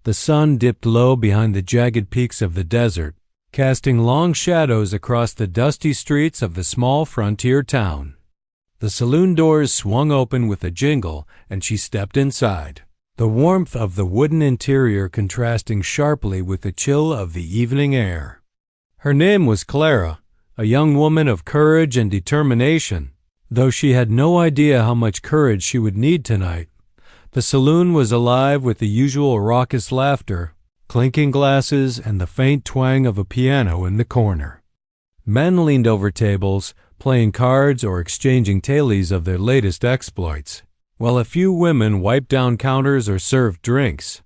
The sun dipped low behind the jagged peaks of the desert, casting long shadows across the dusty streets of the small frontier town. The saloon doors swung open with a jingle, and she stepped inside, the warmth of the wooden interior contrasting sharply with the chill of the evening air. Her name was Clara, a young woman of courage and determination, though she had no idea how much courage she would need tonight. The saloon was alive with the usual raucous laughter, clinking glasses, and the faint twang of a piano in the corner. Men leaned over tables, playing cards or exchanging tales of their latest exploits, while a few women wiped down counters or served drinks.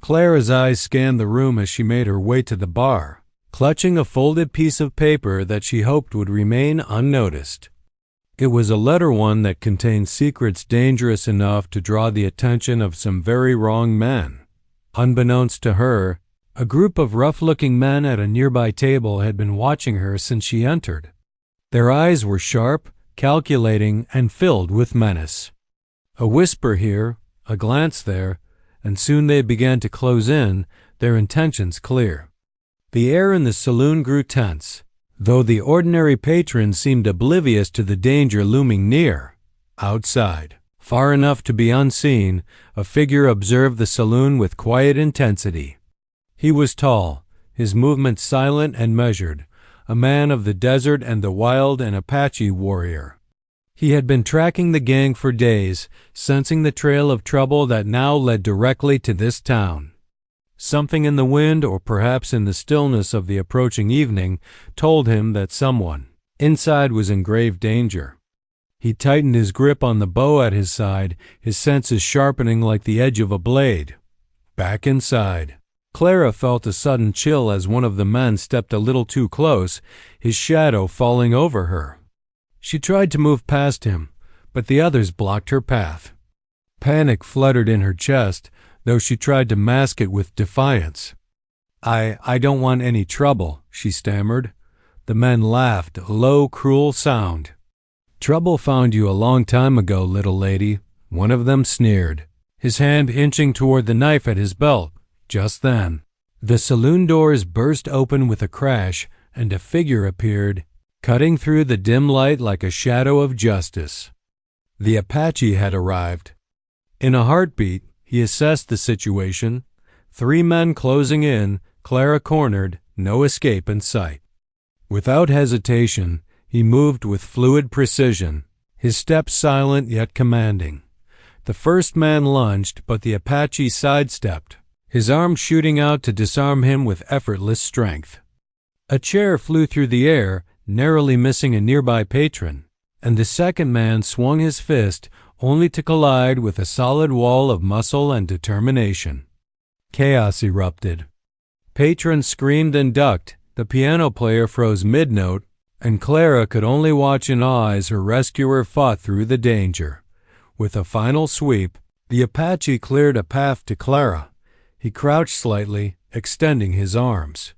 Clara's eyes scanned the room as she made her way to the bar, clutching a folded piece of paper that she hoped would remain unnoticed. It was a letter one that contained secrets dangerous enough to draw the attention of some very wrong men. Unbeknownst to her, a group of rough-looking men at a nearby table had been watching her since she entered. Their eyes were sharp, calculating, and filled with menace. A whisper here, a glance there, and soon they began to close in, their intentions clear. The air in the saloon grew tense, though the ordinary patrons seemed oblivious to the danger looming near. Outside, far enough to be unseen, a figure observed the saloon with quiet intensity. He was tall, his movements silent and measured, a man of the desert and the wild, an Apache warrior. He had been tracking the gang for days, sensing the trail of trouble that now led directly to this town. Something in the wind, or perhaps in the stillness of the approaching evening, told him that someone inside was in grave danger. He tightened his grip on the bow at his side, his senses sharpening like the edge of a blade. Back inside, Clara felt a sudden chill as one of the men stepped a little too close, his shadow falling over her. She tried to move past him, but the others blocked her path. Panic fluttered in her chest, though she tried to mask it with defiance. I don't want any trouble," she stammered. The men laughed, a low, cruel sound. "Trouble found you a long time ago, little lady," one of them sneered, his hand inching toward the knife at his belt. Just then, the saloon doors burst open with a crash, and a figure appeared, cutting through the dim light like a shadow of justice. The Apache had arrived. In a heartbeat, he assessed the situation. 3 men closing in, Clara cornered, no escape in sight. Without hesitation, he moved with fluid precision, his steps silent yet commanding. The first man lunged, but the Apache sidestepped, his arm shooting out to disarm him with effortless strength. A chair flew through the air, narrowly missing a nearby patron, and the second man swung his fist, only to collide with a solid wall of muscle and determination. Chaos erupted. Patrons screamed and ducked, the piano player froze mid-note, and Clara could only watch in awe as her rescuer fought through the danger. With a final sweep, the Apache cleared a path to Clara. He crouched slightly, extending his arms.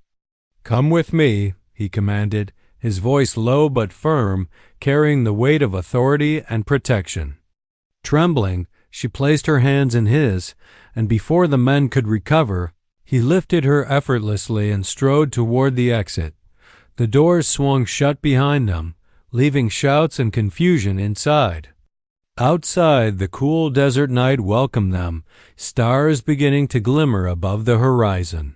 "Come with me," he commanded, his voice low but firm, carrying the weight of authority and protection. Trembling, she placed her hands in his, and before the men could recover, he lifted her effortlessly and strode toward the exit. The doors swung shut behind them, leaving shouts and confusion inside. Outside, the cool desert night welcomed them, stars beginning to glimmer above the horizon.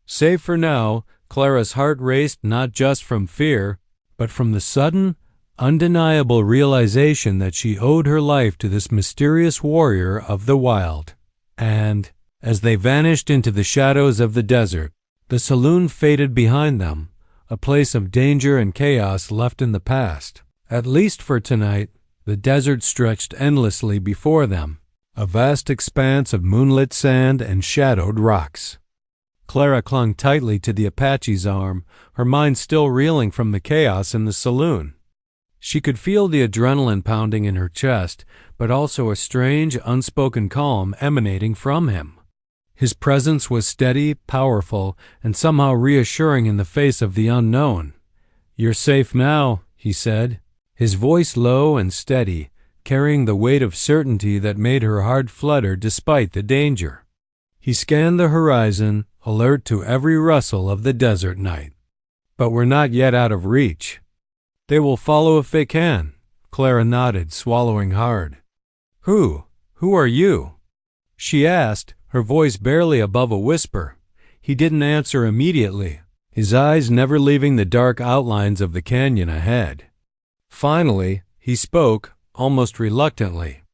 Safe for now, Clara's heart raced not just from fear, but from the sudden, undeniable realization that she owed her life to this mysterious warrior of the wild. And, as they vanished into the shadows of the desert, the saloon faded behind them, a place of danger and chaos left in the past. At least for tonight, the desert stretched endlessly before them, a vast expanse of moonlit sand and shadowed rocks. Clara clung tightly to the Apache's arm, her mind still reeling from the chaos in the saloon. She could feel the adrenaline pounding in her chest, but also a strange, unspoken calm emanating from him. His presence was steady, powerful, and somehow reassuring in the face of the unknown. "You're safe now," he said, his voice low and steady, carrying the weight of certainty that made her heart flutter despite the danger. He scanned the horizon, alert to every rustle of the desert night. But we're not yet out of reach. They will follow if they can. Clara nodded, swallowing hard. Who are you? She asked, her voice barely above a whisper. He didn't answer immediately, his eyes never leaving the dark outlines of the canyon ahead. Finally, he spoke, almost reluctantly.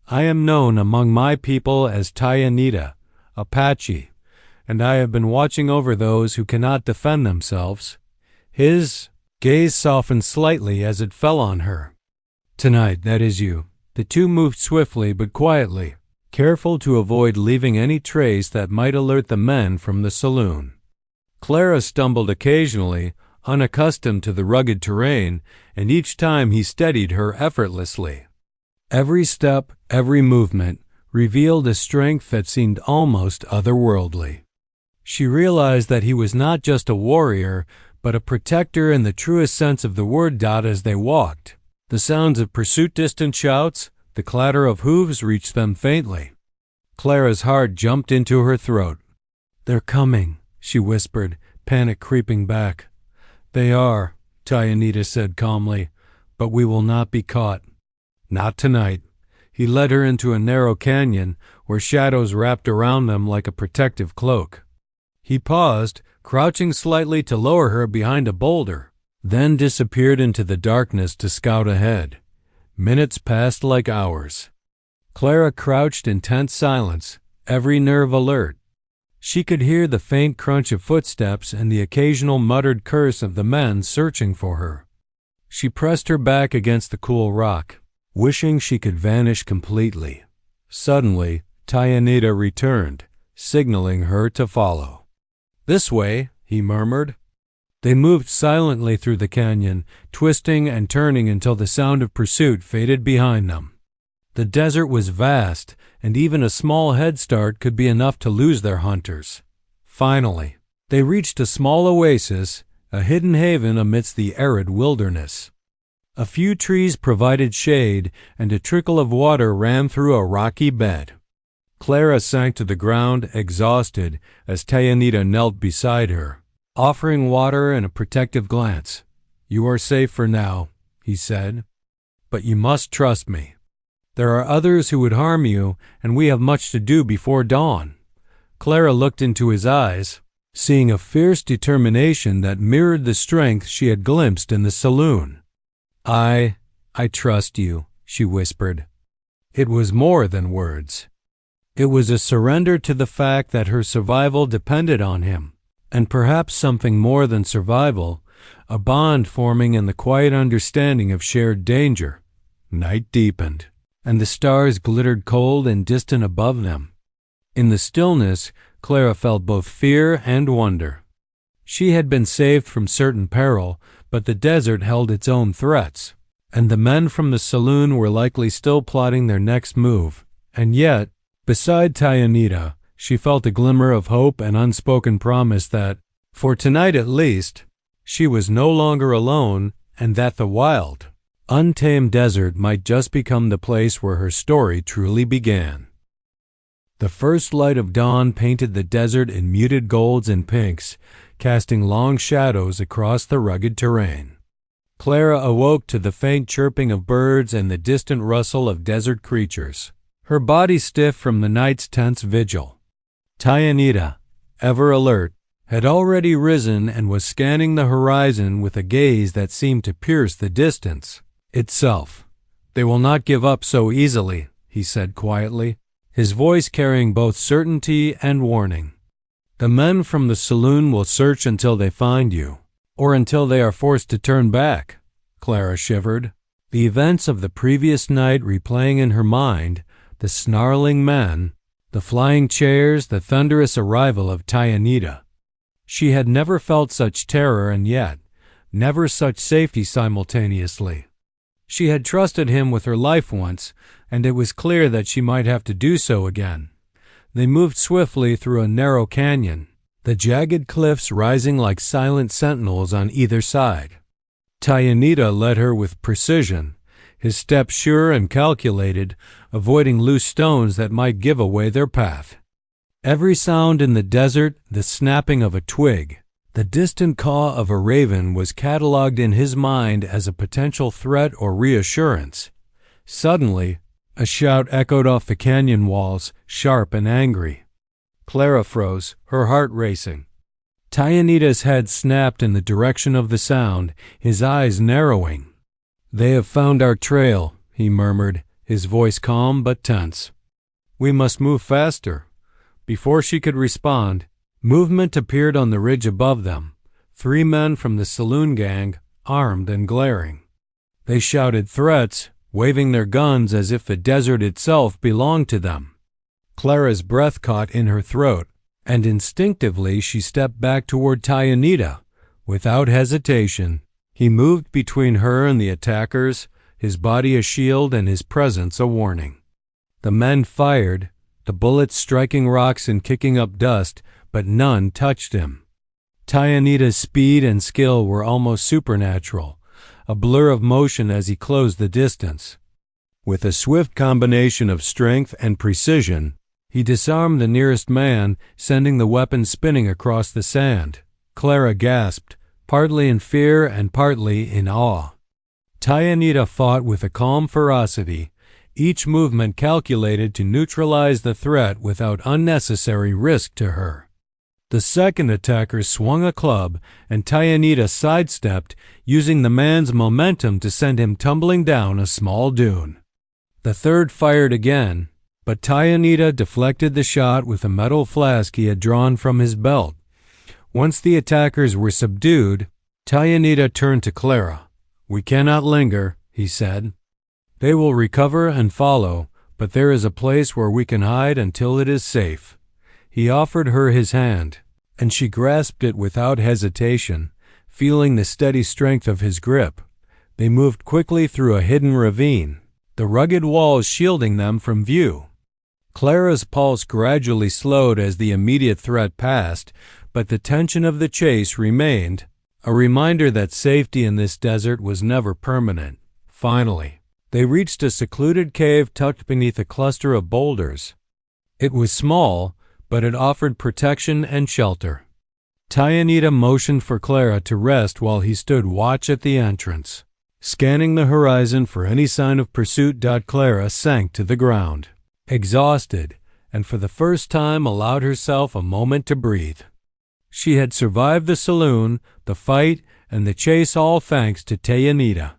I am known among my people as Ayana, Apache, and I have been watching over those who cannot defend themselves. His gaze softened slightly as it fell on her. Tonight, that is you. The two moved swiftly but quietly, careful to avoid leaving any trace that might alert the men from the saloon. Clara stumbled occasionally, unaccustomed to the rugged terrain, and each time he steadied her effortlessly. Every step, every movement, revealed a strength that seemed almost otherworldly. She realized that he was not just a warrior, but a protector in the truest sense of the word. As they walked, the sounds of pursuit, distant shouts, the clatter of hooves reached them faintly. Clara's heart jumped into her throat. They're coming, she whispered, panic creeping back. They are, Ayana said calmly, but we will not be caught. Not tonight. He led her into a narrow canyon where shadows wrapped around them like a protective cloak. He paused, crouching slightly to lower her behind a boulder, then disappeared into the darkness to scout ahead. Minutes passed like hours. Clara crouched in tense silence, every nerve alert. She could hear the faint crunch of footsteps and the occasional muttered curse of the men searching for her. She pressed her back against the cool rock, wishing she could vanish completely. Suddenly, Ayana returned, signaling her to follow. This way, he murmured. They moved silently through the canyon, twisting and turning until the sound of pursuit faded behind them. The desert was vast, and even a small head start could be enough to lose their hunters. Finally, they reached a small oasis, a hidden haven amidst the arid wilderness. A few trees provided shade, and a trickle of water ran through a rocky bed. Clara sank to the ground, exhausted, as Ayana knelt beside her, offering water and a protective glance. You are safe for now, he said, but you must trust me. There are others who would harm you, and we have much to do before dawn. Clara looked into his eyes, seeing a fierce determination that mirrored the strength she had glimpsed in the saloon. I trust you, she whispered. It was more than words. It was a surrender to the fact that her survival depended on him, and perhaps something more than survival, a bond forming in the quiet understanding of shared danger. Night deepened, and the stars glittered cold and distant above them. In the stillness, Clara felt both fear and wonder. She had been saved from certain peril, but the desert held its own threats, and the men from the saloon were likely still plotting their next move. And yet, beside Ayana, she felt a glimmer of hope and unspoken promise that, for tonight at least, she was no longer alone, and that the wild, untamed desert might just become the place where her story truly began. The first light of dawn painted the desert in muted golds and pinks, casting long shadows across the rugged terrain. Clara awoke to the faint chirping of birds and the distant rustle of desert creatures, her body stiff from the night's tense vigil. Ayana, ever alert, had already risen and was scanning the horizon with a gaze that seemed to pierce the distance itself. They will not give up so easily, he said quietly, his voice carrying both certainty and warning. The men from the saloon will search until they find you, or until they are forced to turn back. Clara shivered, the events of the previous night replaying in her mind, the snarling men, the flying chairs, the thunderous arrival of Ayana. She had never felt such terror, and yet never such safety simultaneously. She had trusted him with her life once, and it was clear that she might have to do so again. They moved swiftly through a narrow canyon, the jagged cliffs rising like silent sentinels on either side. Ayana led her with precision, his step sure and calculated, avoiding loose stones that might give away their path. Every sound in the desert, the snapping of a twig, the distant caw of a raven, was catalogued in his mind as a potential threat or reassurance. Suddenly, a shout echoed off the canyon walls, sharp and angry. Clara froze, her heart racing. Tayanita's head snapped in the direction of the sound, his eyes narrowing. "They have found our trail," he murmured, his voice calm but tense. "We must move faster." Before she could respond, movement appeared on the ridge above them. 3 men from the Saloon gang, armed and glaring. They shouted threats, waving their guns as if the desert itself belonged to them. Clara's breath caught in her throat, and instinctively she stepped back toward Tayanita. Without hesitation, he moved between her and the attackers, his body a shield and his presence a warning. The men fired, the bullets striking rocks and kicking up dust, but none touched him. Tayanita's speed and skill were almost supernatural, a blur of motion as he closed the distance. With a swift combination of strength and precision, he disarmed the nearest man, sending the weapon spinning across the sand. Clara gasped, partly in fear and partly in awe. Tayanita fought with a calm ferocity, each movement calculated to neutralize the threat without unnecessary risk to her. The second attacker swung a club, and Tayanita sidestepped, using the man's momentum to send him tumbling down a small dune. The third fired again, but Tayanita deflected the shot with a metal flask he had drawn from his belt. Once the attackers were subdued, Tayanita turned to Clara. "We cannot linger," he said. "They will recover and follow, but there is a place where we can hide until it is safe." He offered her his hand, and she grasped it without hesitation, feeling the steady strength of his grip. They moved quickly through a hidden ravine, the rugged walls shielding them from view. Clara's pulse gradually slowed as the immediate threat passed, but the tension of the chase remained, a reminder that safety in this desert was never permanent. Finally, they reached a secluded cave tucked beneath a cluster of boulders. It was small, but it offered protection and shelter. Tayanita motioned for Clara to rest while he stood watch at the entrance. Scanning the horizon for any sign of pursuit, Clara sank to the ground, exhausted, and for the first time allowed herself a moment to breathe. She had survived the saloon, the fight, and the chase, all thanks to Tayanita.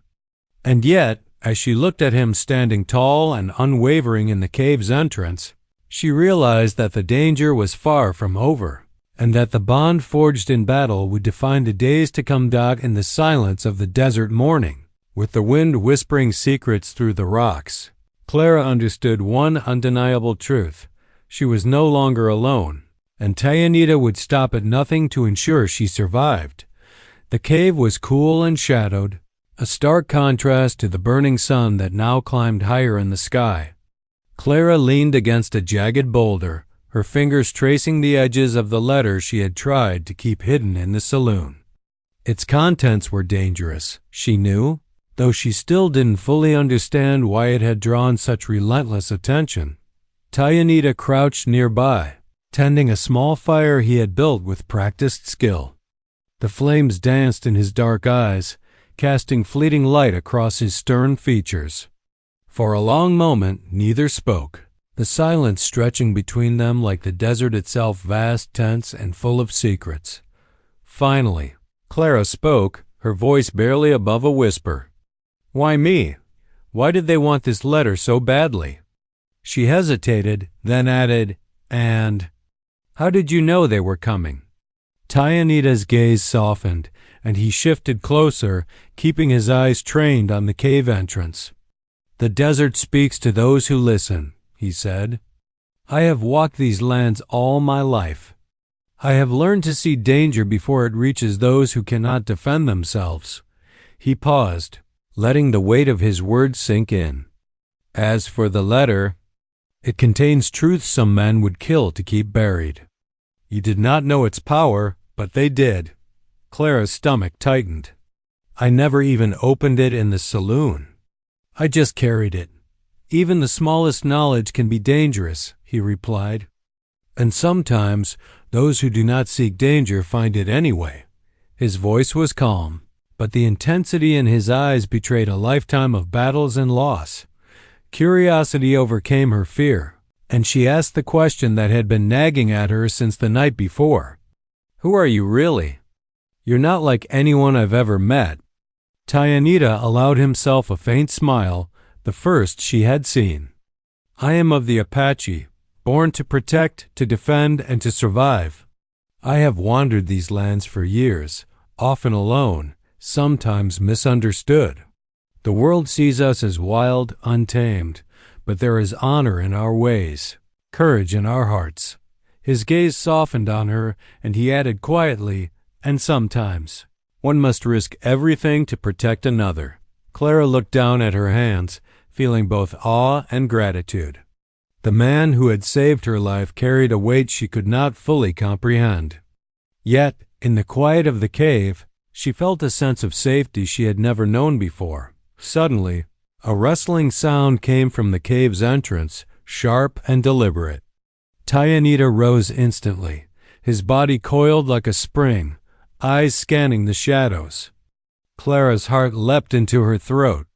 And yet, as she looked at him standing tall and unwavering in the cave's entrance, she realized that the danger was far from over, and that the bond forged in battle would define the days to come. In the silence of the desert morning, with the wind whispering secrets through the rocks, Clara understood one undeniable truth. She was no longer alone, and Tayanita would stop at nothing to ensure she survived. The cave was cool and shadowed, a stark contrast to the burning sun that now climbed higher in the sky. Clara leaned against a jagged boulder, her fingers tracing the edges of the letter she had tried to keep hidden in the saloon. Its contents were dangerous, she knew, though she still didn't fully understand why it had drawn such relentless attention. Tayanita crouched nearby, tending a small fire he had built with practiced skill. The flames danced in his dark eyes, casting fleeting light across his stern features. For a long moment, neither spoke, the silence stretching between them like the desert itself, vast, tense, and full of secrets. Finally, Clara spoke, her voice barely above a whisper. "Why me? Why did they want this letter so badly?" She hesitated, then added, "And how did you know they were coming?" Tayanita's gaze softened, and he shifted closer, keeping his eyes trained on the cave entrance. "The desert speaks to those who listen," he said. "I have walked these lands all my life. I have learned to see danger before it reaches those who cannot defend themselves." He paused, letting the weight of his words sink in. "As for the letter, it contains truths some men would kill to keep buried. You did not know its power, but they did." Clara's stomach tightened. "I never even opened it in the saloon. I just carried it. Even the smallest knowledge can be dangerous," he replied. And sometimes those who do not seek danger find it anyway. His voice was calm, but the intensity in his eyes betrayed a lifetime of battles and loss. Curiosity overcame her fear, and she asked the question that had been nagging at her since the night before. "Who are you really? You're not like anyone I've ever met." Ayana allowed himself a faint smile, the first she had seen. "I am of the Apache, born to protect, to defend, and to survive. I have wandered these lands for years, often alone, sometimes misunderstood. The world sees us as wild, untamed, but there is honor in our ways, courage in our hearts." His gaze softened on her, and he added quietly, "And sometimes one must risk everything to protect another." Clara looked down at her hands, feeling both awe and gratitude. The man who had saved her life carried a weight she could not fully comprehend. Yet, in the quiet of the cave, she felt a sense of safety she had never known before. Suddenly, a rustling sound came from the cave's entrance, sharp and deliberate. Ayana rose instantly, his body coiled like a spring, eyes scanning the shadows. Clara's heart leapt into her throat.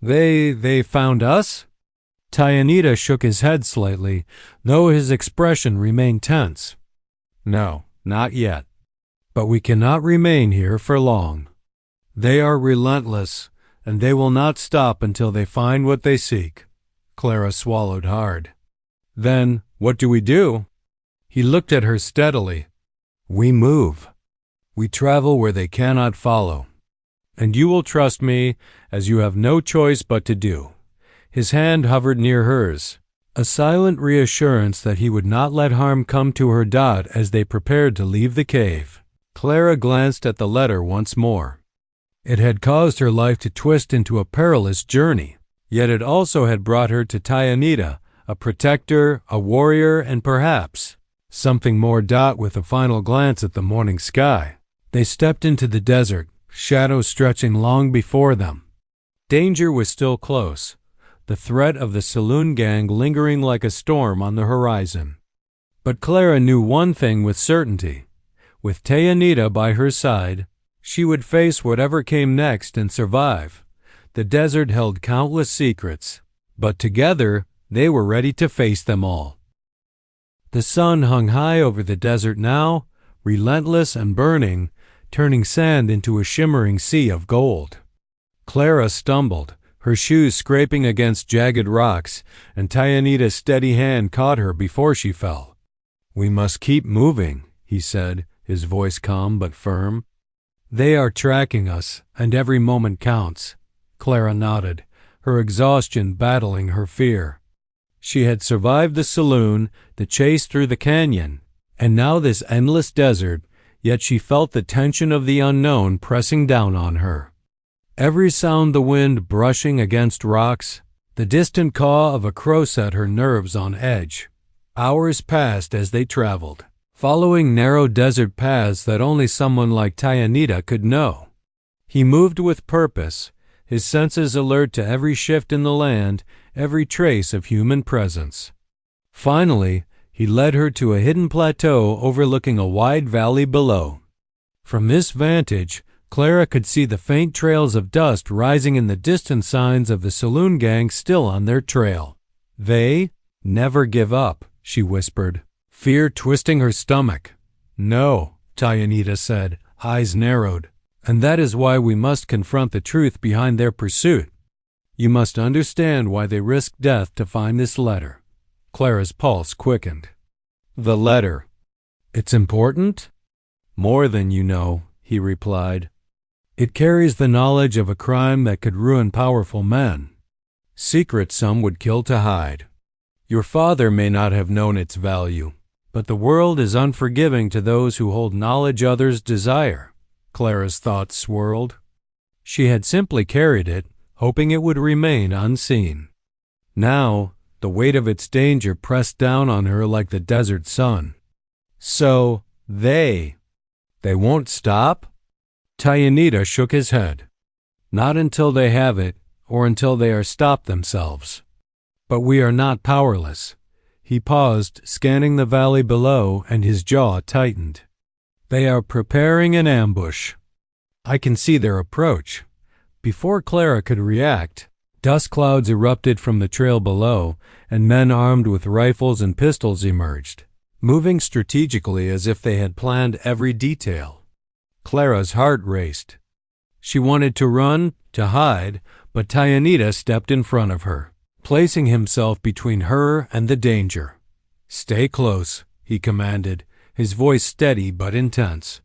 They found us?" Ayana shook his head slightly, though his expression remained tense. "No, not yet. But we cannot remain here for long. They are relentless, and they will not stop until they find what they seek." Clara swallowed hard. "Then, what do we do?" He looked at her steadily. "We move. We travel where they cannot follow. And you will trust me, as you have no choice but to do." His hand hovered near hers, a silent reassurance that he would not let harm come to her. As they prepared to leave the cave, Clara glanced at the letter once more. It had caused her life to twist into a perilous journey, yet it also had brought her to Ayana, a protector, a warrior, and perhaps something more. With a final glance at the morning sky, they stepped into the desert, shadows stretching long before them. Danger was still close, the threat of the Saloon gang lingering like a storm on the horizon. But Clara knew one thing with certainty. With Ayana by her side, she would face whatever came next and survive. The desert held countless secrets, but together they were ready to face them all. The sun hung high over the desert now, relentless and burning, turning sand into a shimmering sea of gold. Clara stumbled, her shoes scraping against jagged rocks, and Ayana's steady hand caught her before she fell. "We must keep moving," he said, his voice calm but firm. "They are tracking us, and every moment counts." Clara nodded, her exhaustion battling her fear. She had survived the saloon, the chase through the canyon, and now this endless desert, yet she felt the tension of the unknown pressing down on her. Every sound, the wind brushing against rocks, the distant caw of a crow, set her nerves on edge. Hours passed as they traveled, following narrow desert paths that only someone like Ayana could know. He moved with purpose, his senses alert to every shift in the land, every trace of human presence. Finally, he led her to a hidden plateau overlooking a wide valley below. From this vantage, Clara could see the faint trails of dust rising in the distant, signs of the Saloon gang still on their trail. "They never give up," she whispered, fear twisting her stomach. "No," Ayana said, eyes narrowed, "and that is why we must confront the truth behind their pursuit. You must understand why they risked death to find this letter." Clara's pulse quickened. "The letter. It's important?" "More than you know," he replied. "It carries the knowledge of a crime that could ruin powerful men. Secrets some would kill to hide. Your father may not have known its value, but the world is unforgiving to those who hold knowledge others desire." Clara's thoughts swirled. She had simply carried it, hoping it would remain unseen. Now, the weight of its danger pressed down on her like the desert sun. "So, they won't stop?" Ayana shook his head. "Not until they have it, or until they are stopped themselves. But we are not powerless." He paused, scanning the valley below, and his jaw tightened. They are preparing an ambush. I can see their approach. Before Clara could react, dust clouds erupted from the trail below, and men armed with rifles and pistols emerged, moving strategically as if they had planned every detail. Clara's heart raced. She wanted to run, to hide, but Ayanna stepped in front of her, placing himself between her and the danger. "Stay close," he commanded, his voice steady but intense.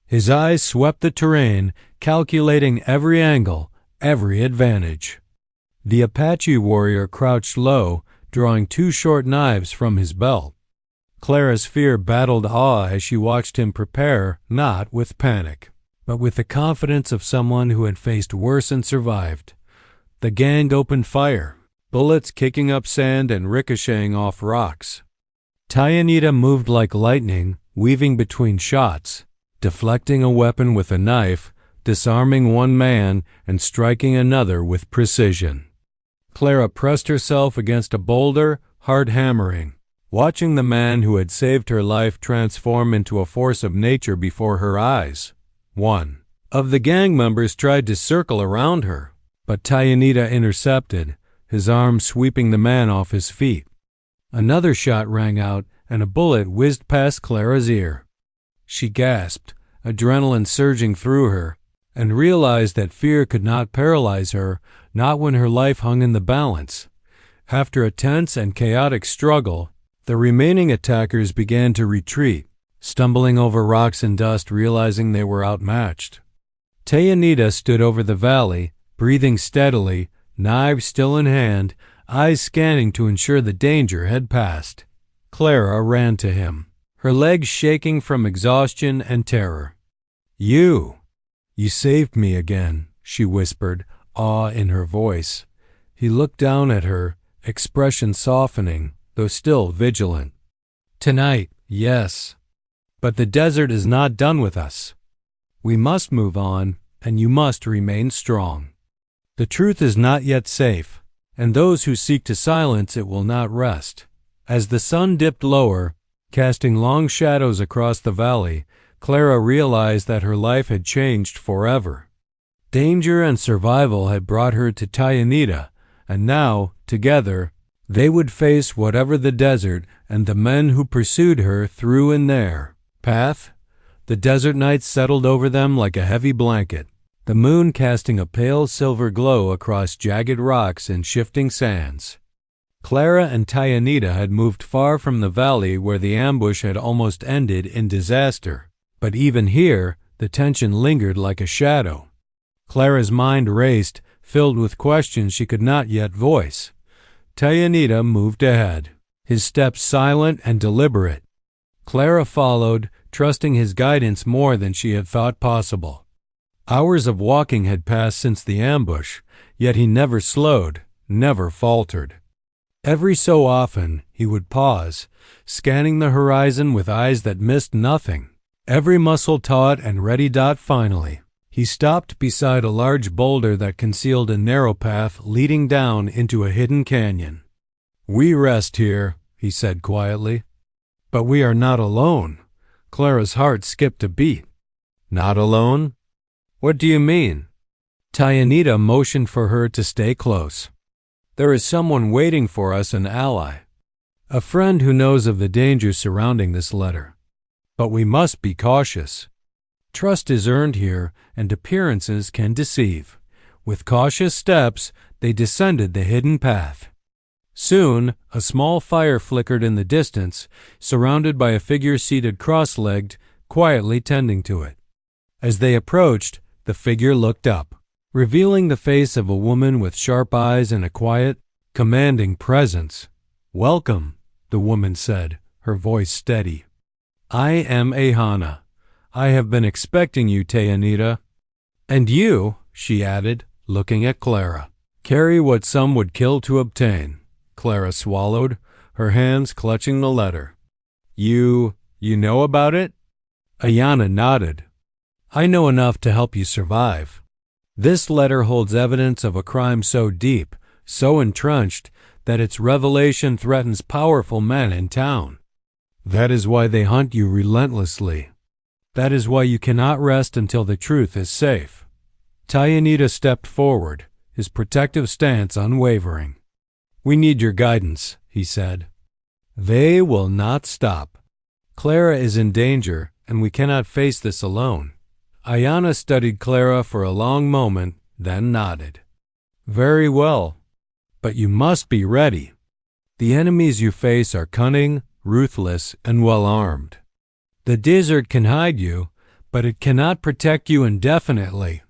His eyes swept the terrain, calculating every angle, every advantage. The Apache warrior crouched low, drawing 2 short knives from his belt. Clara's fear battled awe as she watched him prepare, not with panic, but with the confidence of someone who had faced worse and survived. The gang opened fire, bullets kicking up sand and ricocheting off rocks. Ayanna moved like lightning, weaving between shots, deflecting a weapon with a knife, disarming one man, and striking another with precision. Clara pressed herself against a boulder, heart hammering, watching the man who had saved her life transform into a force of nature before her eyes. One of the gang members tried to circle around her, but Ayanna intercepted, his arm sweeping the man off his feet. Another shot rang out, and a bullet whizzed past Clara's ear. She gasped, adrenaline surging through her, and realized that fear could not paralyze her, not when her life hung in the balance. After a tense and chaotic struggle, the remaining attackers began to retreat, stumbling over rocks and dust, realizing they were outmatched. Ayanna stood over the valley, breathing steadily, knives still in hand, eyes scanning to ensure the danger had passed. Clara ran to him, her legs shaking from exhaustion and terror. You saved me again," she whispered, awe in her voice. He looked down at her, expression softening, though still vigilant. "Tonight, yes. But the desert is not done with us. We must move on, and you must remain strong. The truth is not yet safe, and those who seek to silence it will not rest." As the sun dipped lower, casting long shadows across the valley, Clara realized that her life had changed forever. Danger and survival had brought her to Ayanna, and now, together, they would face whatever the desert and the men who pursued her threw in their path. The desert night settled over them like a heavy blanket, the moon casting a pale silver glow across jagged rocks and shifting sands. Clara and Ayanna had moved far from the valley where the ambush had almost ended in disaster, but even here the tension lingered like a shadow. Clara's mind raced, filled with questions she could not yet voice. Ayanna moved ahead, his steps silent and deliberate. Clara followed, trusting his guidance more than she had thought possible. Hours of walking had passed since the ambush, yet he never slowed, never faltered. Every so often he would pause, scanning the horizon with eyes that missed nothing, every muscle taut and ready. Finally, he stopped beside a large boulder that concealed a narrow path leading down into a hidden canyon. "We rest here," he said quietly. "But we are not alone." Clara's heart skipped a beat. "Not alone? What do you mean?" Ayanna motioned for her to stay close. "There is someone waiting for us, an ally. A friend who knows of the dangers surrounding this letter. But we must be cautious. Trust is earned here, and appearances can deceive." With cautious steps, they descended the hidden path. Soon, a small fire flickered in the distance, surrounded by a figure seated cross-legged, quietly tending to it. As they approached, the figure looked up, revealing the face of a woman with sharp eyes and a quiet, commanding presence. "Welcome," the woman said, her voice steady. "I am Ayana. I have been expecting you, Ayanna. And you," she added, looking at Clara, "carry what some would kill to obtain." Clara swallowed, her hands clutching the letter. You know about it?" Ayana nodded. "I know enough to help you survive. This letter holds evidence of a crime so deep, so entrenched, that its revelation threatens powerful men in town. That is why they hunt you relentlessly. That is why you cannot rest until the truth is safe." Ayana stepped forward, his protective stance unwavering. "We need your guidance," he said. "They will not stop. Clara is in danger, and we cannot face this alone." Ayana studied Clara for a long moment, then nodded. "Very well. But you must be ready. The enemies you face are cunning, ruthless, and well-armed. The desert can hide you, but it cannot protect you indefinitely.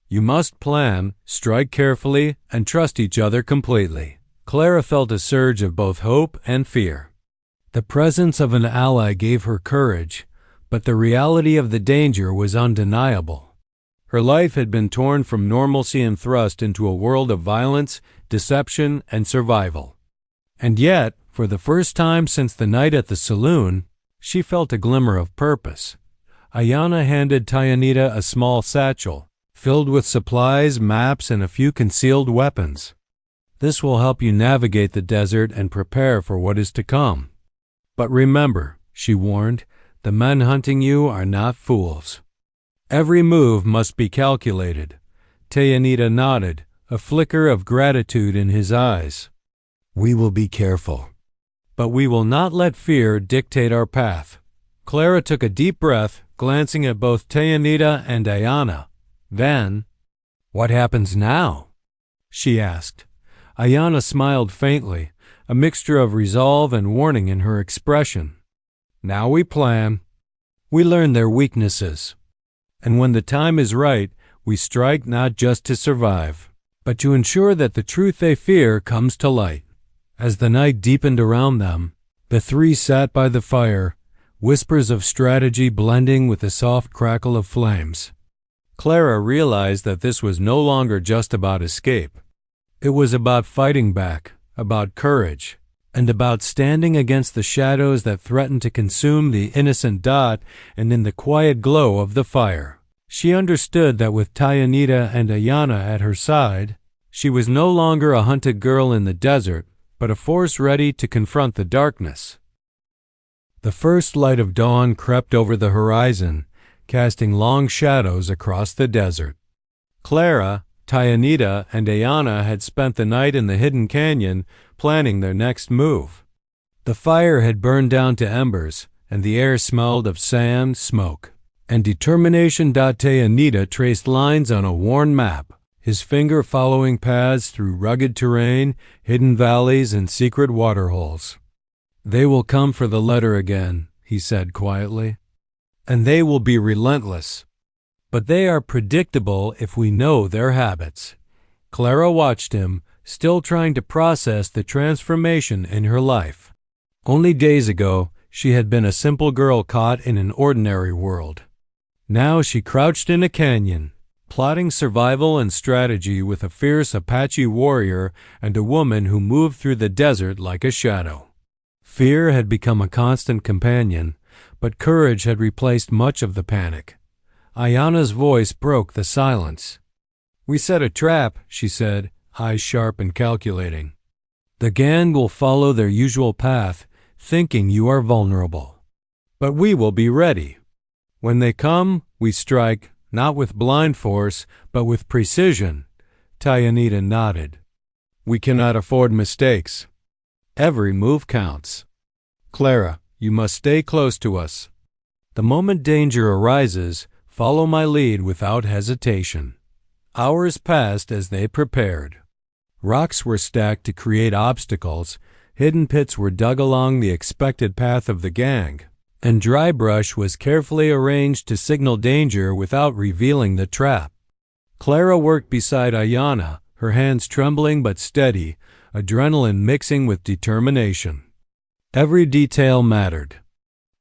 You must plan, strike carefully, and trust each other completely." Clara felt a surge of both hope and fear. The presence of an ally gave her courage, but the reality of the danger was undeniable. Her life had been torn from normalcy and thrust into a world of violence, deception, and survival. And yet, for the first time since the night at the saloon, she felt a glimmer of purpose. Ayana handed Ayana a small satchel, filled with supplies, maps, and a few concealed weapons. "This will help you navigate the desert and prepare for what is to come. But remember," she warned, "the men hunting you are not fools. Every move must be calculated." Ayana nodded, a flicker of gratitude in his eyes. "We will be careful. But we will not let fear dictate our path." Clara took a deep breath, glancing at both Ayana and Ayana. Then, "What happens now?" she asked. Ayana smiled faintly, a mixture of resolve and warning in her expression. "Now we plan. We learn their weaknesses. And when the time is right, we strike not just to survive, but to ensure that the truth they fear comes to light." As the night deepened around them, the three sat by the fire, whispers of strategy blending with the soft crackle of flames. Clara realized that this was no longer just about escape. It was about fighting back, about courage, and about standing against the shadows that threatened to consume the innocent Dot and in the quiet glow of the fire. She understood that with Ayana and Ayana at her side, she was no longer a hunted girl in the desert, but a force ready to confront the darkness. The first light of dawn crept over the horizon, casting long shadows across the desert. Clara, Ayana, and Ayana had spent the night in the hidden canyon, planning their next move. The fire had burned down to embers, and the air smelled of sand, smoke, and determination. Ayana traced lines on a worn map, his finger following paths through rugged terrain, hidden valleys, and secret waterholes. "They will come for the letter again," he said quietly. "And they will be relentless. But they are predictable if we know their habits." Clara watched him, still trying to process the transformation in her life. Only days ago, she had been a simple girl caught in an ordinary world. Now she crouched in a canyon, plotting survival and strategy with a fierce Apache warrior and a woman who moved through the desert like a shadow. Fear had become a constant companion, but courage had replaced much of the panic. Ayana's voice broke the silence. "We set a trap," she said, eyes sharp and calculating. "The gang will follow their usual path, thinking you are vulnerable. But we will be ready. When they come, we strike, not with blind force, but with precision." Ayana nodded. "We cannot afford mistakes. Every move counts. Clara, you must stay close to us. The moment danger arises, follow my lead without hesitation." Hours passed as they prepared. Rocks were stacked to create obstacles, hidden pits were dug along the expected path of the gang, and dry brush was carefully arranged to signal danger without revealing the trap. Clara worked beside Ayana, her hands trembling but steady, adrenaline mixing with determination. Every detail mattered.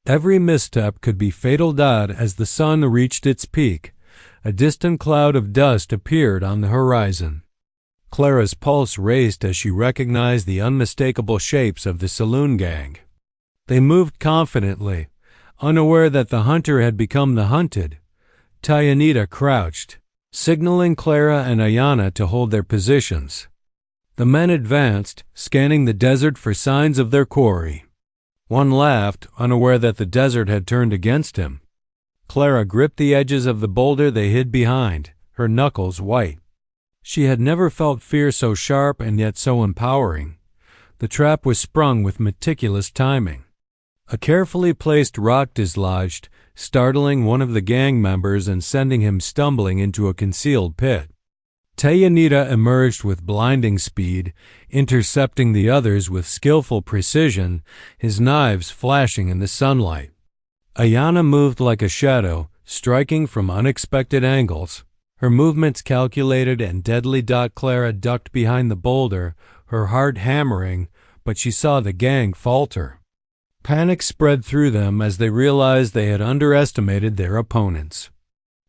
Every misstep could be fatal. As the sun reached its peak, a distant cloud of dust appeared on the horizon. Clara's pulse raced as she recognized the unmistakable shapes of the Saloon gang. They moved confidently, unaware that the hunter had become the hunted. Ayana crouched, signaling Clara and Ayana to hold their positions. The men advanced, scanning the desert for signs of their quarry. One laughed, unaware that the desert had turned against him. Clara gripped the edges of the boulder they hid behind, her knuckles white. She had never felt fear so sharp and yet so empowering. The trap was sprung with meticulous timing. A carefully placed rock dislodged, startling one of the gang members and sending him stumbling into a concealed pit. Ayana emerged with blinding speed, intercepting the others with skillful precision, his knives flashing in the sunlight. Ayana moved like a shadow, striking from unexpected angles, her movements calculated and deadly. Clara ducked behind the boulder, her heart hammering, but she saw the gang falter. Panic spread through them as they realized they had underestimated their opponents.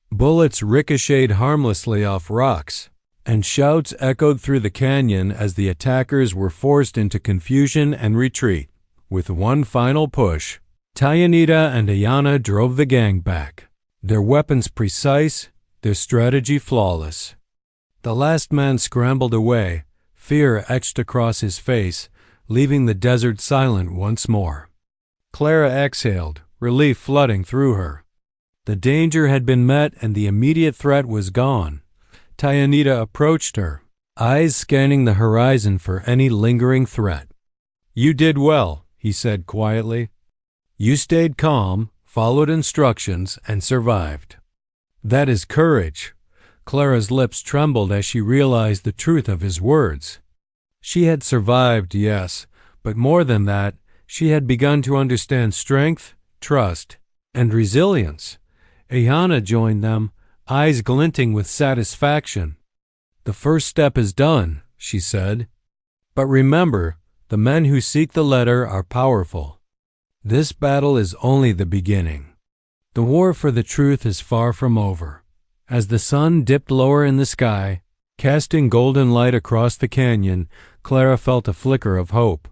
Bullets ricocheted harmlessly off rocks, and shouts echoed through the canyon as the attackers were forced into confusion and retreat. With one final push, Ayana and Ayana drove the gang back, their weapons precise, their strategy flawless. The last man scrambled away, fear etched across his face, leaving the desert silent once more. Clara exhaled, relief flooding through her. The danger had been met and the immediate threat was gone. Ayana approached her, eyes scanning the horizon for any lingering threat. "You did well," he said quietly. "You stayed calm, followed instructions, and survived. That is courage." Clara's lips trembled as she realized the truth of his words. She had survived, yes, but more than that, she had begun to understand strength, trust, and resilience. Ayana joined them, eyes glinting with satisfaction. "The first step is done," she said. "But remember, the men who seek the letter are powerful. This battle is only the beginning. The war for the truth is far from over." As the sun dipped lower in the sky, casting golden light across the canyon, Clara felt a flicker of hope.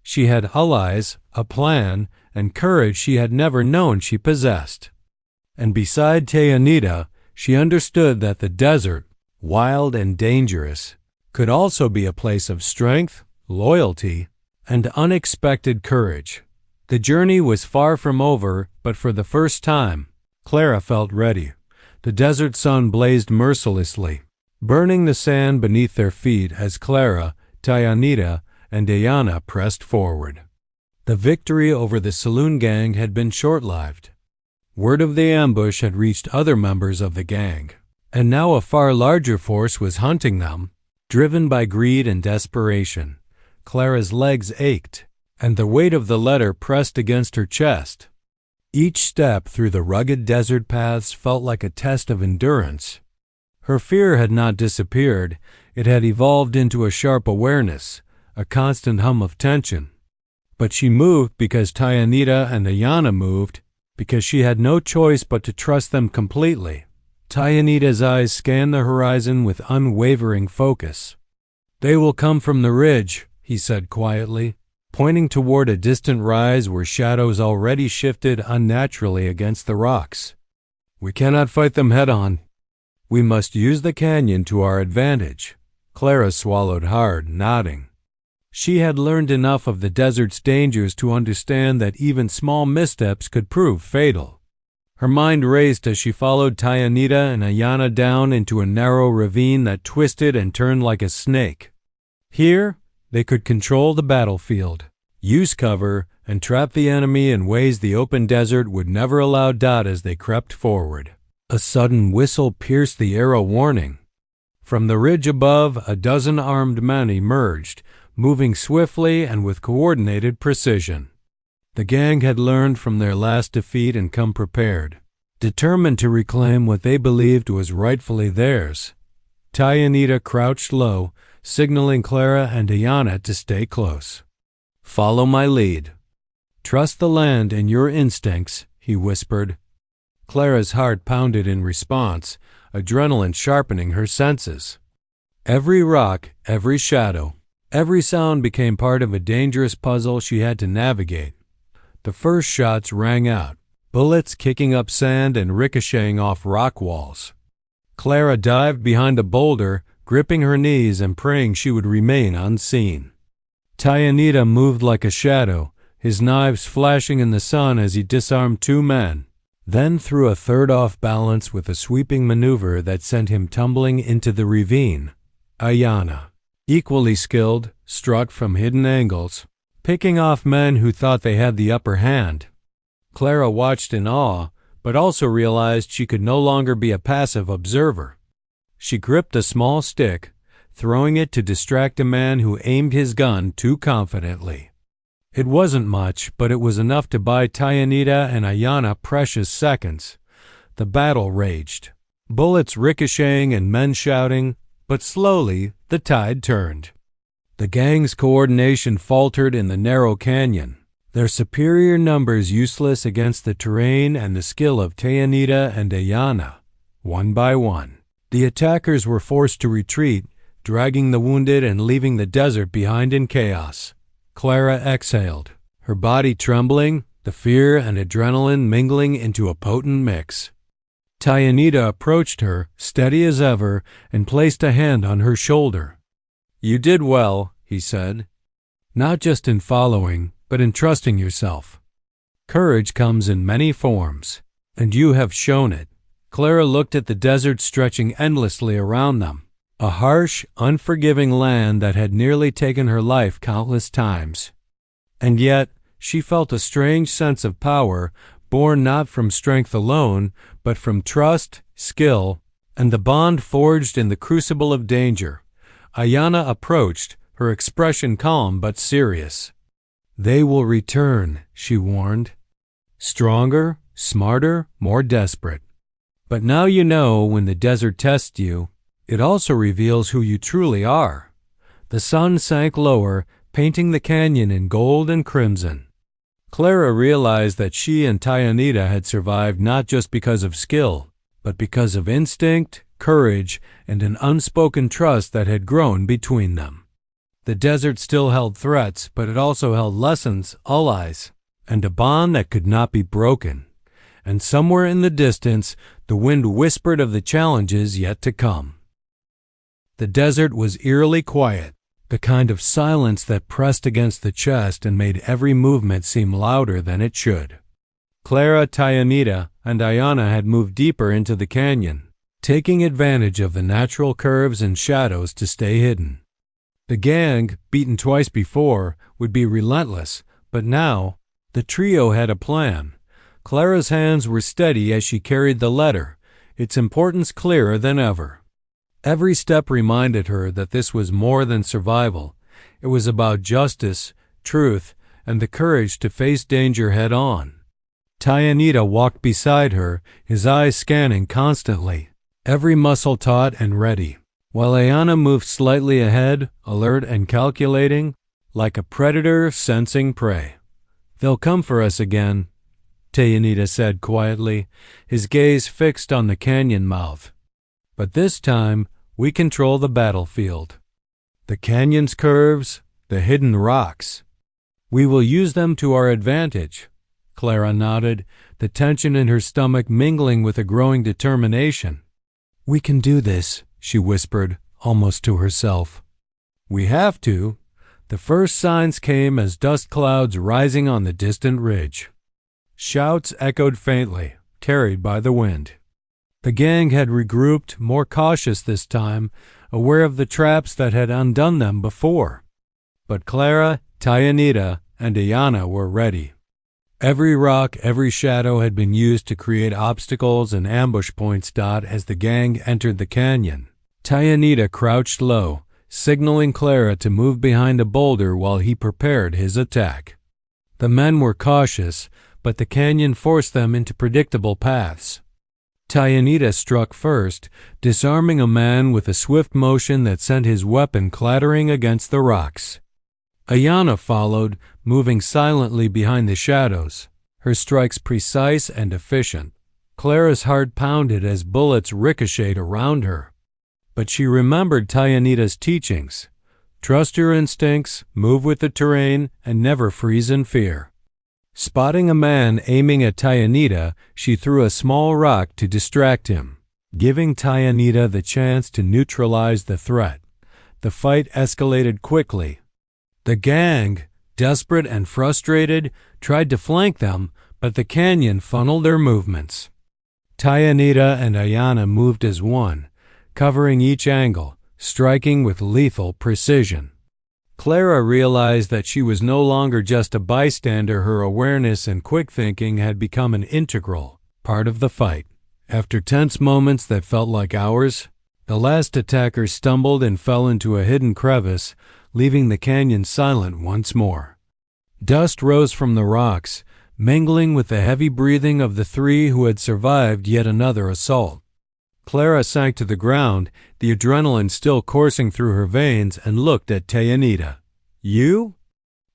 She had allies, a plan, and courage she had never known she possessed. And beside Ayana, she understood that the desert, wild and dangerous, could also be a place of strength, loyalty, and unexpected courage. The journey was far from over, but for the first time, Clara felt ready. The desert sun blazed mercilessly, burning the sand beneath their feet as Clara, Ayana, and Ayana pressed forward. The victory over the Saloon gang had been short-lived. Word of the ambush had reached other members of the gang, and now a far larger force was hunting them, driven by greed and desperation. Clara's legs ached, and the weight of the letter pressed against her chest. Each step through the rugged desert paths felt like a test of endurance. Her fear had not disappeared, it had evolved into a sharp awareness, a constant hum of tension. But she moved because Ayana and Ayana moved, because she had no choice but to trust them completely. Ayana's eyes scanned the horizon with unwavering focus. "They will come from the ridge," he said quietly, pointing toward a distant rise where shadows already shifted unnaturally against the rocks. "We cannot fight them head-on. We must use the canyon to our advantage." Clara swallowed hard, nodding. She had learned enough of the desert's dangers to understand that even small missteps could prove fatal. Her mind raced as she followed Ayana and Ayana down into a narrow ravine that twisted and turned like a snake. Here, they could control the battlefield, use cover, and trap the enemy in ways the open desert would never allow. As they crept forward, a sudden whistle pierced the arrow warning. From the ridge above, a dozen armed men emerged, moving swiftly and with coordinated precision. The gang had learned from their last defeat and come prepared, determined to reclaim what they believed was rightfully theirs. Ayana crouched low, signaling Clara and Ayana to stay close. "Follow my lead. Trust the land and your instincts," he whispered. Clara's heart pounded in response, adrenaline sharpening her senses. Every rock, every shadow, every sound became part of a dangerous puzzle she had to navigate. The first shots rang out, bullets kicking up sand and ricocheting off rock walls. Clara dived behind a boulder, gripping her knees and praying she would remain unseen. Ayanita moved like a shadow, his knives flashing in the sun as he disarmed 2 men, then threw a third off balance with a sweeping maneuver that sent him tumbling into the ravine. Ayana, equally skilled, struck from hidden angles, picking off men who thought they had the upper hand. Clara watched in awe, but also realized she could no longer be a passive observer. She gripped a small stick, throwing it to distract a man who aimed his gun too confidently. It wasn't much, but it was enough to buy Ayanita and Ayana precious seconds. The battle raged, bullets ricocheting and men shouting, but slowly the tide turned. The gang's coordination faltered in the narrow canyon, their superior numbers useless against the terrain and the skill of Ayanita and Ayana. One by one, the attackers were forced to retreat, dragging the wounded and leaving the desert behind in chaos. Clara exhaled, her body trembling, the fear and adrenaline mingling into a potent mix. Ayanita approached her, steady as ever, and placed a hand on her shoulder. "You did well," he said. "Not just in following, but in trusting yourself. Courage comes in many forms, and you have shown it." Clara looked at the desert stretching endlessly around them, a harsh, unforgiving land that had nearly taken her life countless times. And yet, she felt a strange sense of power, born not from strength alone, but from trust, skill, and the bond forged in the crucible of danger. Ayana approached, her expression calm but serious. "They will return," she warned. "Stronger, smarter, more desperate. But now you know when the desert tests you, it also reveals who you truly are." The sun sank lower, painting the canyon in gold and crimson. Clara realized that she and Ayanita had survived not just because of skill, but because of instinct, courage, and an unspoken trust that had grown between them. The desert still held threats, but it also held lessons, allies, and a bond that could not be broken. And somewhere in the distance, the wind whispered of the challenges yet to come. The desert was eerily quiet, the kind of silence that pressed against the chest and made every movement seem louder than it should. Clara, Ayanita, and Ayana had moved deeper into the canyon, taking advantage of the natural curves and shadows to stay hidden. The gang, beaten twice before, would be relentless, but now the trio had a plan. Clara's hands were steady as she carried the letter, its importance clearer than ever. Every step reminded her that this was more than survival. It was about justice, truth, and the courage to face danger head-on. Ayanita walked beside her, his eyes scanning constantly, every muscle taut and ready, while Ayana moved slightly ahead, alert and calculating, like a predator sensing prey. "They'll come for us again," Ayanita said quietly, his gaze fixed on the canyon mouth. "But this time, we control the battlefield. The canyon's curves, the hidden rocks. We will use them to our advantage." Clara nodded, the tension in her stomach mingling with a growing determination. "We can do this," she whispered, almost to herself. "We have to." The first signs came as dust clouds rising on the distant ridge. Shouts echoed faintly, carried by the wind. The gang had regrouped, more cautious this time, aware of the traps that had undone them before. But Clara, Ayanita, and Ayana were ready. Every rock, every shadow had been used to create obstacles and ambush points as the gang entered the canyon. Ayanita crouched low, signaling Clara to move behind a boulder while he prepared his attack. The men were cautious, but the canyon forced them into predictable paths. Ayanita struck first, disarming a man with a swift motion that sent his weapon clattering against the rocks. Ayana followed, moving silently behind the shadows, her strikes precise and efficient. Clara's heart pounded as bullets ricocheted around her. But she remembered Ayanita's teachings. Trust your instincts, move with the terrain, and never freeze in fear. Spotting a man aiming at Ayanita, she threw a small rock to distract him. giving Ayana the chance to neutralize the threat. The fight escalated quickly. The gang, desperate and frustrated, tried to flank them, but the canyon funneled their movements. Ayana and Ayana moved as one, covering each angle, striking with lethal precision. Clara realized that she was no longer just a bystander. Her awareness and quick thinking had become an integral part of the fight. After tense moments that felt like hours, the last attacker stumbled and fell into a hidden crevice, leaving the canyon silent once more. Dust rose from the rocks, mingling with the heavy breathing of the three who had survived yet another assault. Clara sank to the ground, the adrenaline still coursing through her veins, and looked at Ayana. "You?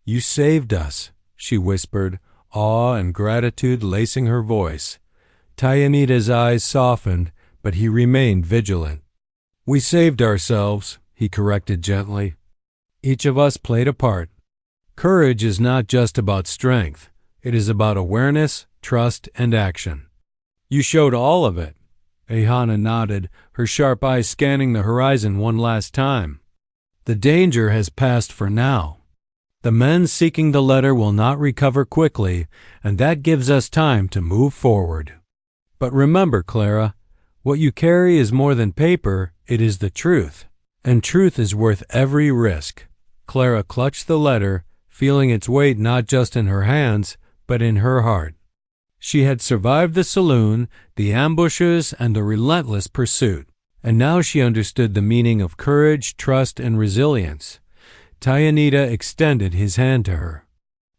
You saved us," she whispered, awe and gratitude lacing her voice. Ayana's eyes softened, but he remained vigilant. "We saved ourselves," he corrected gently. "Each of us played a part. Courage is not just about strength. It is about awareness, trust, and action. You showed all of it." Ayana nodded, her sharp eyes scanning the horizon one last time. "The danger has passed for now. The men seeking the letter will not recover quickly, and that gives us time to move forward. But remember, Clara, what you carry is more than paper, it is the truth. And truth is worth every risk." Clara clutched the letter, feeling its weight not just in her hands, but in her heart. She had survived the saloon, the ambushes, and the relentless pursuit, and now she understood the meaning of courage, trust, and resilience. Ayana extended his hand to her.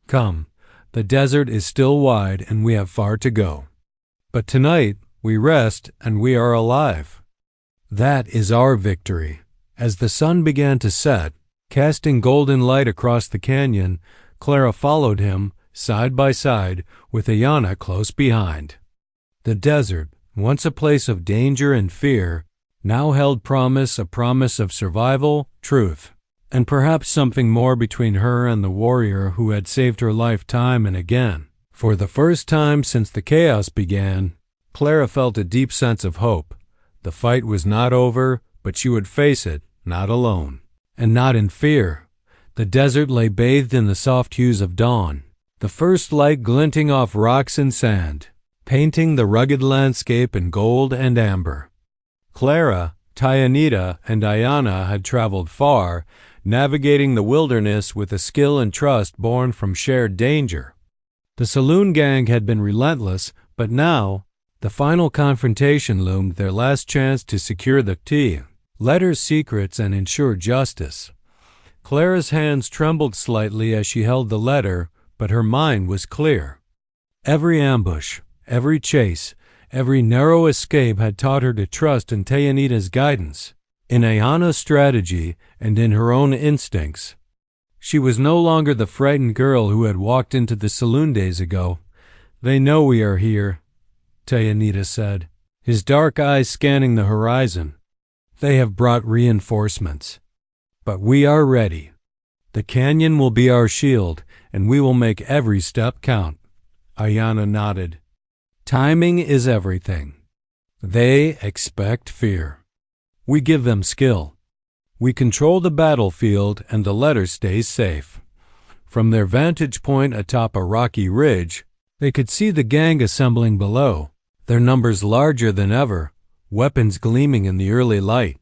"Come, the desert is still wide and we have far to go. But tonight we rest and we are alive. That is our victory." As the sun began to set, casting golden light across the canyon, Clara followed him, side by side, with Ayana close behind. The desert, once a place of danger and fear, now held promise, a promise of survival, truth, and perhaps something more between her and the warrior who had saved her life time and again. For the first time since the chaos began, Clara felt a deep sense of hope. The fight was not over, but she would face it, not alone, and not in fear. The desert lay bathed in the soft hues of dawn, the first light glinting off rocks and sand, painting the rugged landscape in gold and amber. Clara, Ayana, and Ayana had traveled far, navigating the wilderness with a skill and trust born from shared danger. The Saloon gang had been relentless, but now, the final confrontation loomed, their last chance to secure the tea, letters, secrets, and ensure justice. Clara's hands trembled slightly as she held the letter, but her mind was clear. Every ambush, every chase, every narrow escape had taught her to trust in Ayana's guidance, in Ayana's strategy, and in her own instincts. She was no longer the frightened girl who had walked into the saloon days ago. "They know we are here," Ayana said, his dark eyes scanning the horizon. "They have brought reinforcements. But we are ready. The canyon will be our shield, and we will make every step count." Ayana nodded. "Timing is everything. They expect fear. We give them skill. We control the battlefield, and the letter stays safe." From their vantage point atop a rocky ridge, they could see the gang assembling below, their numbers larger than ever, weapons gleaming in the early light.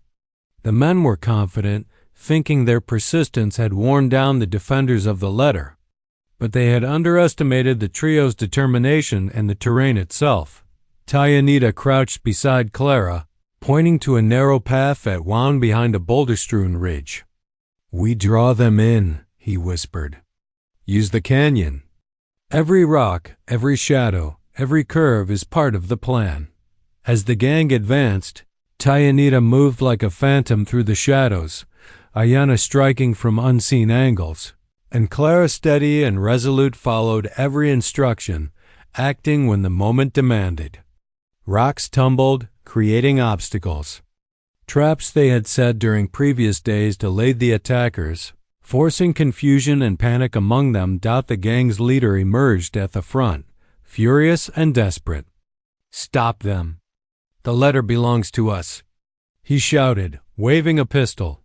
The men were confident, thinking their persistence had worn down the defenders of the letter. But they had underestimated the trio's determination and the terrain itself. Ayana crouched beside Clara, pointing to a narrow path that wound behind a boulder-strewn ridge. "We draw them in," he whispered. "Use the canyon. Every rock, every shadow, every curve is part of the plan." As the gang advanced, Ayana moved like a phantom through the shadows, Ayana striking from unseen angles, and Clara, steady and resolute, followed every instruction, acting when the moment demanded. Rocks tumbled, creating obstacles. Traps they had set during previous days delayed the attackers, forcing confusion and panic among them. The gang's leader emerged at the front, furious and desperate. "Stop them!" "The letter belongs to us," he shouted, waving a pistol.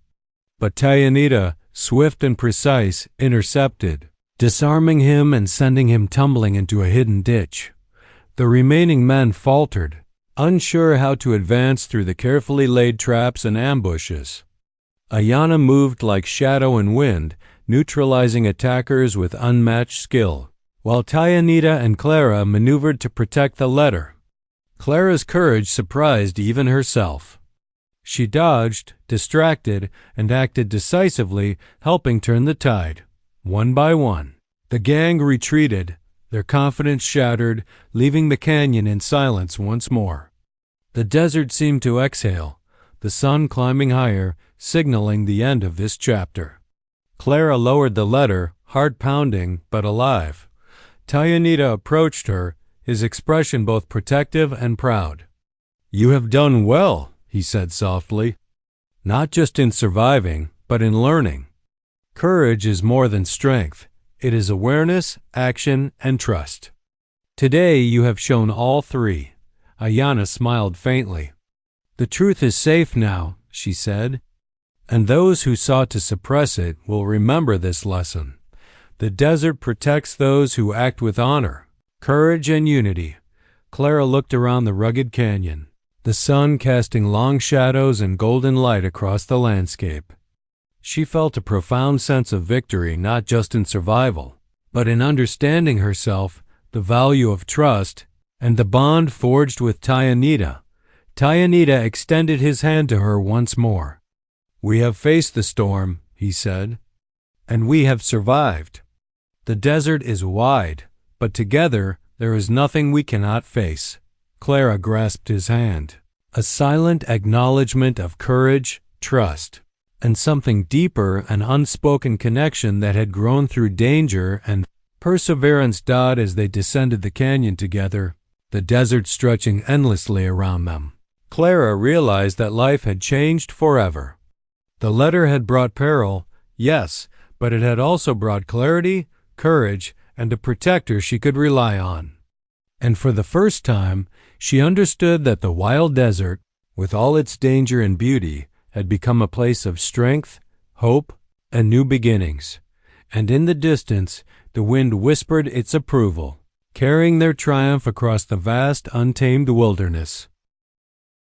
But Ayana, swift and precise, intercepted, disarming him and sending him tumbling into a hidden ditch. The remaining men faltered, unsure how to advance through the carefully laid traps and ambushes. Ayana moved like shadow and wind, neutralizing attackers with unmatched skill, while Ayana and Clara maneuvered to protect the letter. Clara's courage surprised even herself. She dodged, distracted, and acted decisively, helping turn the tide. One by one, the gang retreated, their confidence shattered, leaving the canyon in silence once more. The desert seemed to exhale, the sun climbing higher, signaling the end of this chapter. Clara lowered the letter, heart pounding but alive. Ayana approached her, his expression both protective and proud. "You have done well," he said softly, "not just in surviving, but in learning. Courage is more than strength. It is awareness, action, and trust. Today you have shown all three." Ayana smiled faintly. "The truth is safe now," she said, "and those who sought to suppress it will remember this lesson. The desert protects those who act with honor, courage, and unity." Clara looked around the rugged canyon, the sun casting long shadows and golden light across the landscape. She felt a profound sense of victory not just in survival, but in understanding herself, the value of trust, and the bond forged with Ayana. Ayana extended his hand to her once more. "We have faced the storm," he said, "and we have survived. The desert is wide, but together there is nothing we cannot face." Clara grasped his hand, a silent acknowledgement of courage, trust, and something deeper, an unspoken connection that had grown through danger and perseverance. As they descended the canyon together, the desert stretching endlessly around them, Clara realized that life had changed forever. The letter had brought peril, yes, but it had also brought clarity, courage, and a protector she could rely on. And for the first time, she understood that the wild desert, with all its danger and beauty, had become a place of strength, hope, and new beginnings. And in the distance, the wind whispered its approval, carrying their triumph across the vast, untamed wilderness.